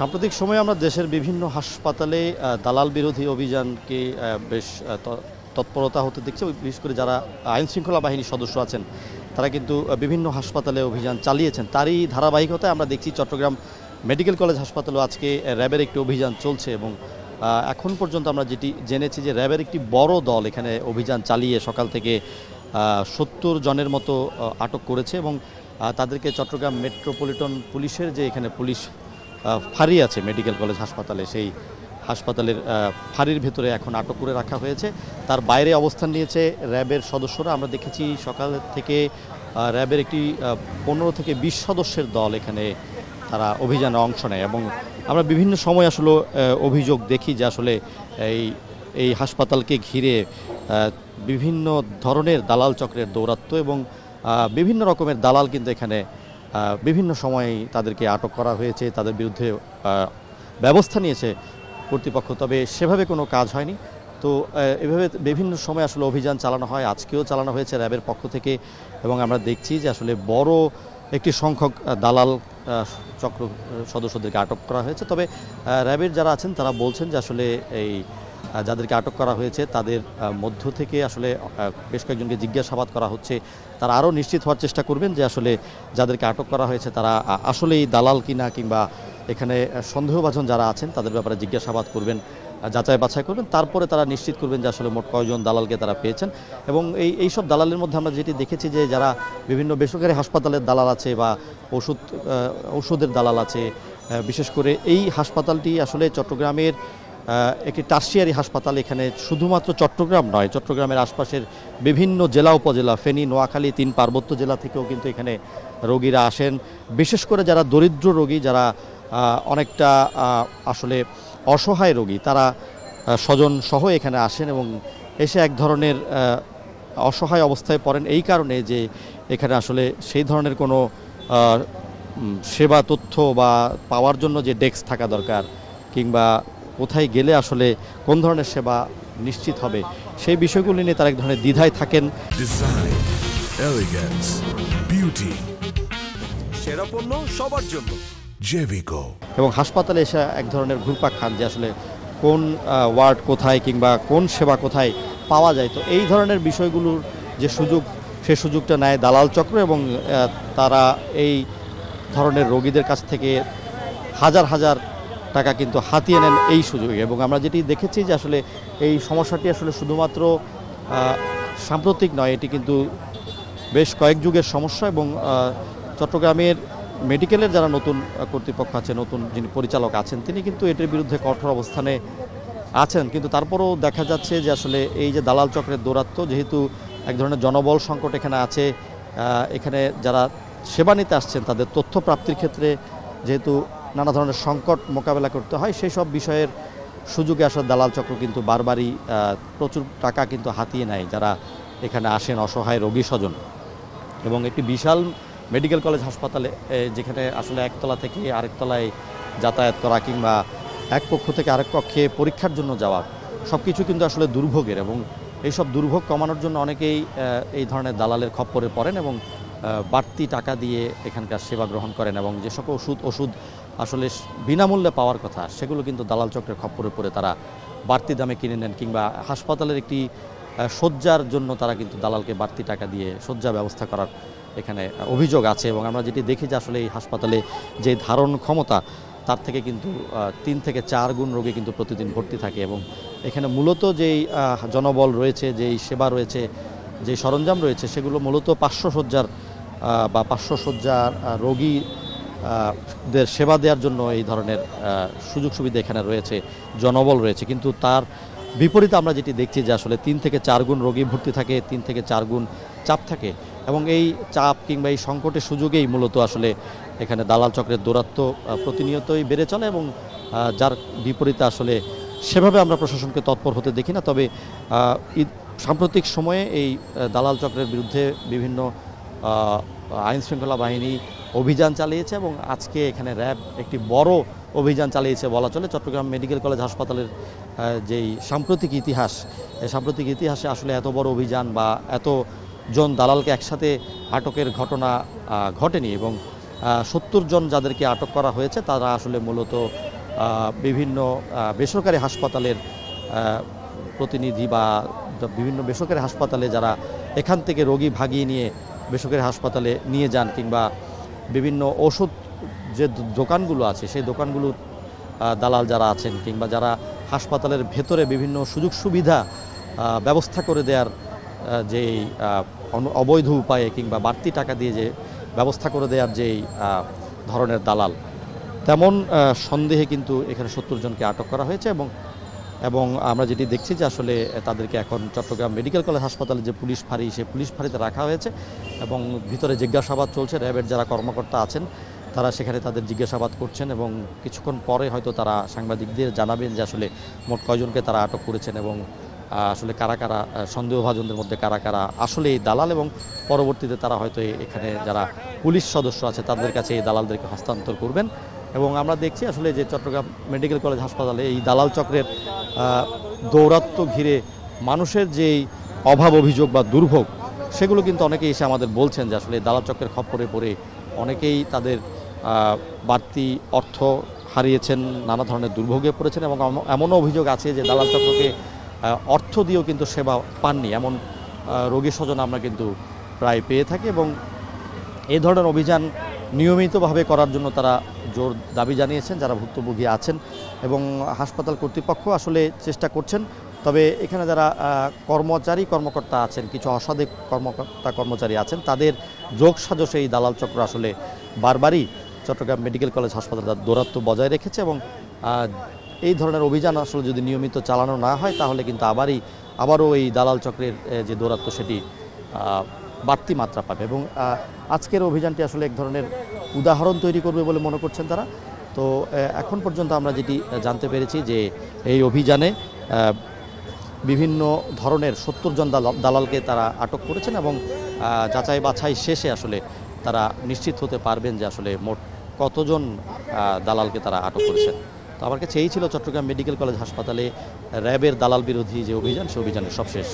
সাম্প্রতিক সময়ে আমরা দেশের বিভিন্ন হাসপাতালে দালাল বিরোধী অভিযানকে বেশ তৎপরতা হতে দেখছি। বিশেষ করে যারা আইনশৃঙ্খলা বাহিনীর সদস্য আছেন তারা কিন্তু বিভিন্ন হাসপাতালে অভিযান চালিয়েছেন। তারই ধারাবাহিকতায় আমরা দেখছি চট্টগ্রাম মেডিকেল কলেজ হাসপাতালেও আজকে র্যাবের একটি অভিযান চলছে এবং এখন পর্যন্ত আমরা যেটি জেনেছি যে র্যাবের একটি বড় দল এখানে অভিযান চালিয়ে সকাল থেকে ৭০ জনের মতো আটক করেছে এবং তাদেরকে চট্টগ্রাম মেট্রোপলিটন পুলিশের যে এখানে পুলিশ ফাঁড়ি আছে মেডিকেল কলেজ হাসপাতালে, সেই হাসপাতালের ফাঁড়ির ভেতরে এখন আটক করে রাখা হয়েছে। তার বাইরে অবস্থান নিয়েছে র্যাবের সদস্যরা। আমরা দেখেছি সকাল থেকে র্যাবের একটি 15 থেকে 20 সদস্যের দল এখানে তারা অভিযানে অংশ নেয় এবং আমরা বিভিন্ন সময় আসলে অভিযোগ দেখি যে আসলে এই হাসপাতালকে ঘিরে বিভিন্ন ধরনের দালাল চক্রের দৌরাত্ম্য এবং বিভিন্ন রকমের দালাল কিন্তু এখানে বিভিন্ন সময় তাদেরকে আটক করা হয়েছে, তাদের বিরুদ্ধে ব্যবস্থা নিয়েছে কর্তৃপক্ষ, তবে সেভাবে কোনো কাজ হয়নি। তো এভাবে বিভিন্ন সময় আসলে অভিযান চালানো হয়, আজকেও চালানো হয়েছে র্যাবের পক্ষ থেকে এবং আমরা দেখছি যে আসলে বড় একটি সংখ্যক দালাল চক্র সদস্যদেরকে আটক করা হয়েছে। তবে র্যাবের যারা আছেন তারা বলছেন যে আসলে এই যাদেরকে আটক করা হয়েছে তাদের মধ্য থেকে আসলে বেশ কয়েকজনকে জিজ্ঞাসাবাদ করা হচ্ছে। তারা আরও নিশ্চিত হওয়ার চেষ্টা করবেন যে আসলে যাদেরকে আটক করা হয়েছে তারা আসলেই দালাল কিনা, কিংবা এখানে সন্দেহভাজন যারা আছেন তাদের ব্যাপারে জিজ্ঞাসাবাদ করবেন, যাচাই বাছাই করবেন, তারপরে তারা নিশ্চিত করবেন যে আসলে মোট কয়জন দালালকে তারা পেয়েছেন। এবং এইসব দালালের মধ্যে আমরা যেটি দেখেছি যে যারা বিভিন্ন বেসরকারি হাসপাতালের দালাল আছে বা ওষুধের দালাল আছে, বিশেষ করে এই হাসপাতালটি আসলে চট্টগ্রামের একটি টার্সিয়ারি হাসপাতাল। এখানে শুধুমাত্র চট্টগ্রাম নয়, চট্টগ্রামের আশপাশের বিভিন্ন জেলা উপজেলা, ফেনী, নোয়াখালী, 3 পার্বত্য জেলা থেকেও কিন্তু এখানে রোগীরা আসেন। বিশেষ করে যারা দরিদ্র রোগী, যারা অনেকটা আসলে অসহায় রোগী, তারা স্বজন সহ এখানে আসেন এবং এসে এক ধরনের অসহায় অবস্থায় পড়েন এই কারণে যে এখানে আসলে সেই ধরনের কোনো সেবা তথ্য বা পাওয়ার জন্য যে ডেস্ক থাকা দরকার, কিংবা কোথায় গেলে আসলে কোন ধরনের সেবা নিশ্চিত হবে, সেই বিষয়গুলি নিয়ে তারা এক ধরনের দ্বিধায় থাকেন। ডিজাইন, এলিগেন্স, বিউটি, সেরা পণ্য সবার জন্য জেভিকো। এবং হাসপাতালে এসে এক ধরনের ঘুরপাক খান যে আসলে কোন ওয়ার্ড কোথায় কিংবা কোন সেবা কোথায় পাওয়া যায়। তো এই ধরনের বিষয়গুলোর যে সুযোগ, সে সুযোগটা নেয় দালাল চক্র এবং তারা এই ধরনের রোগীদের কাছ থেকে হাজার হাজার টাকা কিন্তু হাতিয়ে নেন এই সুযোগে। এবং আমরা যেটি দেখেছি যে আসলে এই সমস্যাটি আসলে শুধুমাত্র সাম্প্রতিক নয়, এটি কিন্তু বেশ কয়েক যুগের সমস্যা এবং চট্টগ্রামের মেডিকেলের যারা নতুন কর্তৃপক্ষ আছে, নতুন যিনি পরিচালক আছেন, তিনি কিন্তু এটির বিরুদ্ধে কঠোর অবস্থানে আছেন। কিন্তু তারপরেও দেখা যাচ্ছে যে আসলে এই যে দালাল চক্রের দৌরাত্ম্য, যেহেতু এক ধরনের জনবল সংকট এখানে আছে, এখানে যারা সেবা নিতে আসছেন তাদের তথ্য প্রাপ্তির ক্ষেত্রে যেহেতু নানা ধরনের সংকট মোকাবেলা করতে হয়, সেই সব বিষয়ের সুযোগে আসলে দালাল চক্র কিন্তু বারবারই প্রচুর টাকা কিন্তু হাতিয়ে নেয় যারা এখানে আসেন অসহায় রোগী স্বজন। এবং একটি বিশাল মেডিকেল কলেজ হাসপাতালে যেখানে আসলে একতলা থেকে আরেক তলায় যাতায়াত করা কিংবা এক কক্ষ থেকে আরেক কক্ষে পরীক্ষার জন্য যাওয়া, সব কিছু কিন্তু আসলে দুর্ভোগের। এবং এইসব দুর্ভোগ কমানোর জন্য অনেকেই এই ধরনের দালালের খপ্পরে পড়েন এবং বাড়তি টাকা দিয়ে এখানকার সেবা গ্রহণ করেন এবং যে সকল ওষুধ আসলে বিনামূল্যে পাওয়ার কথা, সেগুলো কিন্তু দালাল চক্রের খপ্পরে পড়ে তারা বাড়তি দামে কিনে নেন। কিংবা হাসপাতালের একটি শয্যার জন্য তারা কিন্তু দালালকে বাড়তি টাকা দিয়ে শয্যা ব্যবস্থা করার এখানে অভিযোগ আছে। এবং আমরা যেটি দেখি যে আসলে এই হাসপাতালে যে ধারণ ক্ষমতা, তার থেকে কিন্তু 3 থেকে 4 গুণ রোগী কিন্তু প্রতিদিন ভর্তি থাকে। এবং এখানে মূলত যেই জনবল রয়েছে, যেই সেবা রয়েছে, যে সরঞ্জাম রয়েছে, সেগুলো মূলত 500 শয্যার বা 500 শয্যার রোগীদের সেবা দেওয়ার জন্য এই ধরনের সুযোগ সুবিধা এখানে রয়েছে, জনবল রয়েছে। কিন্তু তার বিপরীতে আমরা যেটি দেখছি যে আসলে 3 থেকে 4 গুণ রোগী ভর্তি থাকে, 3 থেকে 4 গুণ চাপ থাকে। এবং এই চাপ কিংবা এই সংকটের সুযোগেই মূলত আসলে এখানে দালাল চক্রের দৌরাত্ম্য প্রতিনিয়তই বেড়ে চলে এবং যার বিপরীতে আসলে সেভাবে আমরা প্রশাসনকে তৎপর হতে দেখি না। তবে সাম্প্রতিক সময়ে এই দালাল চক্রের বিরুদ্ধে বিভিন্ন আইনশৃঙ্খলা বাহিনী অভিযান চালিয়েছে এবং আজকে এখানে র্যাব একটি বড় অভিযান চালিয়েছে বলা চলে। চট্টগ্রাম মেডিকেল কলেজ হাসপাতালের যেই সাম্প্রতিক ইতিহাস, এই সাম্প্রতিক ইতিহাসে আসলে এত বড় অভিযান বা এতজন দালালকে একসাথে আটকের ঘটনা ঘটেনি। এবং 70 জন যাদেরকে আটক করা হয়েছে তারা আসলে মূলত বিভিন্ন বেসরকারি হাসপাতালের প্রতিনিধি বা বিভিন্ন বেসরকারি হাসপাতালে যারা এখান থেকে রোগী ভাগিয়ে নিয়ে বেসরকারি হাসপাতালে নিয়ে যান, কিংবা বিভিন্ন ওষুধ যে দোকানগুলো আছে সেই দোকানগুলোর দালাল যারা আছেন, কিংবা যারা হাসপাতালের ভেতরে বিভিন্ন সুযোগ সুবিধা ব্যবস্থা করে দেওয়ার যেই অবৈধ উপায়ে কিংবা বাড়তি টাকা দিয়ে যে ব্যবস্থা করে দেওয়ার যেই ধরনের দালাল, তেমন সন্দেহে কিন্তু এখানে 70 জনকে আটক করা হয়েছে। এবং আমরা যেটি দেখছি যে আসলে তাদেরকে এখন চট্টগ্রাম মেডিকেল কলেজ হাসপাতালে যে পুলিশ ফাঁড়ি, সেই পুলিশ ফাঁড়িতে রাখা হয়েছে এবং ভিতরে জিজ্ঞাসাবাদ চলছে। র্যাবের যারা কর্মকর্তা আছেন তারা সেখানে তাদের জিজ্ঞাসাবাদ করছেন এবং কিছুক্ষণ পরে হয়তো তারা সাংবাদিকদের জানাবেন যে আসলে মোট কয়জনকে তারা আটক করেছেন এবং আসলে কারা কারা সন্দেহভাজনদের মধ্যে কারা কারা আসলে এই দালাল, এবং পরবর্তীতে তারা হয়তো এখানে যারা পুলিশ সদস্য আছে তাদের কাছে এই দালালদেরকে হস্তান্তর করবেন। এবং আমরা দেখছি আসলে যে চট্টগ্রাম মেডিকেল কলেজ হাসপাতালে এই দালাল চক্রের দৌরাত্ম্য ঘিরে মানুষের যেই অভাব অভিযোগ বা দুর্ভোগ, সেগুলো কিন্তু অনেকেই এসে আমাদের বলছেন যে আসলে দালাল চক্রের খপ্পরে পড়ে অনেকেই তাদের বাড়তি অর্থ হারিয়েছেন, নানা ধরনের দুর্ভোগে পড়েছেন এবং এমনও অভিযোগ আছে যে দালাল চক্রকে অর্থ দিয়েও কিন্তু সেবা পাননি, এমন রোগী স্বজন আমরা কিন্তু প্রায় পেয়ে থাকি। এবং এই ধরনের অভিযান নিয়মিতভাবে করার জন্য তারা জোর দাবি জানিয়েছেন যারা ভুক্তভোগী আছেন, এবং হাসপাতাল কর্তৃপক্ষ আসলে চেষ্টা করছেন। তবে এখানে যারা কর্মকর্তা আছেন, কিছু অসাধু কর্মচারী আছেন, তাদের যোগ সাজসে এই দালাল চক্র আসলে বারবারই চট্টগ্রাম মেডিকেল কলেজ হাসপাতাল দৌরাত্ম্য বজায় রেখেছে। এবং এই ধরনের অভিযান আসলে যদি নিয়মিত চালানো না হয় তাহলে কিন্তু আবারও এই দালাল চক্রের যে দৌরাত্ম্য সেটি বাড়তি মাত্রা পাবে। এবং আজকের অভিযানটি আসলে এক ধরনের উদাহরণ তৈরি করবে বলে মনে করছেন তারা। তো এখন পর্যন্ত আমরা যেটি জানতে পেরেছি যে এই অভিযানে বিভিন্ন ধরনের 70 জন দালালকে তারা আটক করেছেন এবং যাচাই বাছাই শেষে আসলে তারা নিশ্চিত হতে পারবেন যে আসলে মোট কতজন দালালকে তারা আটক করেছেন। তো আমার কাছে এই ছিল চট্টগ্রাম মেডিকেল কলেজ হাসপাতালে র্যাবের দালাল বিরোধী যে অভিযান, সেই অভিযানের সবশেষ